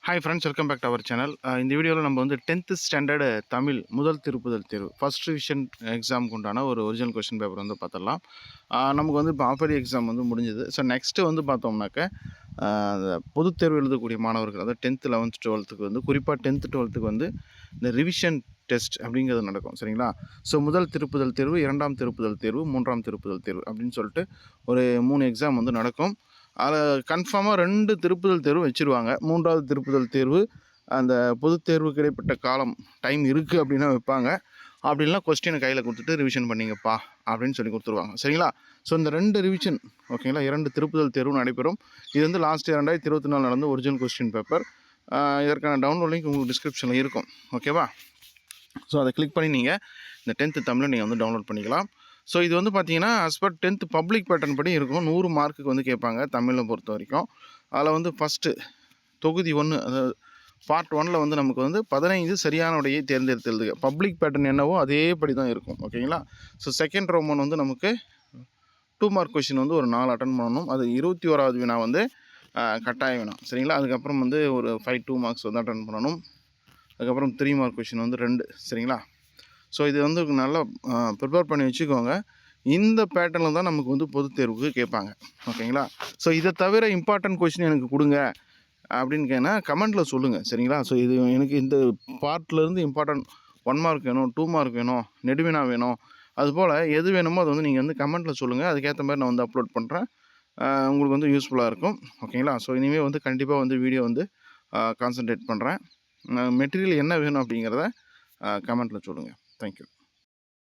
Hi friends, welcome back to our channel. இந்த வீடியோவில் நம்ம வந்து 10th ஸ்டாண்டர்டு தமிழ் முதல் திருப்புதல் தேர்வு ஃபஸ்ட் ரிவிஷன் எக்ஸாமுக்கு உண்டான ஒரு ஒரிஜினல் கொஸ்டின் பேப்பர் வந்து பார்த்துடலாம். நமக்கு வந்து இப்போ ஆஃபர்லி எக்ஸாம் வந்து முடிஞ்சது. ஸோ நெக்ஸ்ட்டு வந்து பார்த்தோம்னாக்க அந்த பொதுத் தேர்வு எழுதக்கூடிய மாணவர்கள், அதாவது 10th 11th 12th வந்து குறிப்பாக 10th 12th வந்து இந்த ரிவிஷன் டெஸ்ட் அப்படிங்கிறது நடக்கும். சரிங்களா? ஸோ முதல் திருப்புதல் தேர்வு, இரண்டாம் திருப்புதல் தேர்வு, மூன்றாம் திருப்புதல் தேர்வு அப்படின்னு சொல்லிட்டு ஒரு 3 எக்ஸாம் வந்து நடக்கும். அதில் கன்ஃபார்மாக 2 திருப்புதல் தேர்வு வச்சுருவாங்க. 3வது திருப்புதல் தேர்வு அந்த பொதுத் தேர்வுக்கு இடைப்பட்ட காலம் டைம் இருக்குது அப்படின்னா வைப்பாங்க. அப்படி இல்லைனா கொஸ்டினை கையில் கொடுத்துட்டு ரிவிஷன் பண்ணிங்கப்பா அப்படின்னு சொல்லி கொடுத்துருவாங்க. சரிங்களா? ஸோ இந்த 2 ரிவிஷன் ஓகேங்களா, 2 திருப்புதல் தேர்வு நடைபெறும். இது வந்து லாஸ்ட் 2024 நடந்த ஒரிஜினல் கொஸ்டின் பேப்பர். இதற்கான டவுன்லோட் லிங்க் உங்களுக்கு டிஸ்கிரிப்ஷனில் இருக்கும். ஓகேவா? ஸோ அதை கிளிக் பண்ணி நீங்கள் இந்த 10th தமிழை நீங்கள் வந்து டவுன்லோட் பண்ணிக்கலாம். ஸோ இது வந்து பார்த்தீங்கன்னா as per 10th public pattern படி இருக்கும். 100 மார்க்குக்கு வந்து கேட்பாங்க தமிழை பொறுத்த வரைக்கும். அதில் வந்து ஃபஸ்ட்டு தொகுதி 1, அதாவது பார்ட் 1ல் வந்து நமக்கு வந்து 15 சரியான விடையை தேர்ந்தெடுத்து எழுதுக. பப்ளிக் பேட்டர்ன் என்னவோ அதே படி தான் இருக்கும். ஓகேங்களா? ஸோ செகண்ட் ரோமன் வந்து நமக்கு 2 மார்க் கொஷின் வந்து ஒரு 4 அட்டன் பண்ணணும். அது 21வது வினா வந்து கட்டாய வினா. சரிங்களா? அதுக்கப்புறம் வந்து ஒரு 2 மார்க்ஸ் வந்து அட்டன் பண்ணணும். அதுக்கப்புறம் 3 மார்க் கொஷின் வந்து 2. சரிங்களா? ஸோ இது வந்து நல்லா ப்ரிப்பேர் பண்ணி வச்சுக்கோங்க. இந்த பேட்டர்னில் தான் நமக்கு வந்து பொதுத் தேர்வுக்கு கேட்பாங்க. ஓகேங்களா? ஸோ இதை தவிர இம்பார்ட்டன்ட் கொஷின் எனக்கு கொடுங்க அப்படின்னு கேட்டால் கமெண்ட்டில் சொல்லுங்கள். சரிங்களா? ஸோ இது எனக்கு இந்த பார்ட்லேருந்து இம்பார்ட்டன்ட் 1 மார்க் வேணும், 2 மார்க் வேணும், நெடுவினா வேணும், அதுபோல் எது வேணுமோ அது வந்து நீங்கள் வந்து கமெண்ட்டில் சொல்லுங்கள். அதுக்கேற்ற மாதிரி நான் வந்து அப்லோட் பண்ணுறேன். உங்களுக்கு வந்து யூஸ்ஃபுல்லாக இருக்கும். ஓகேங்களா? ஸோ இனிமேல் வந்து கண்டிப்பாக வந்து வீடியோ வந்து கான்சன்ட்ரேட் பண்ணுறேன். மெட்டீரியல் என்ன வேணும் அப்படிங்கிறத கமெண்ட்டில் சொல்லுங்கள். தேங்க்யூ.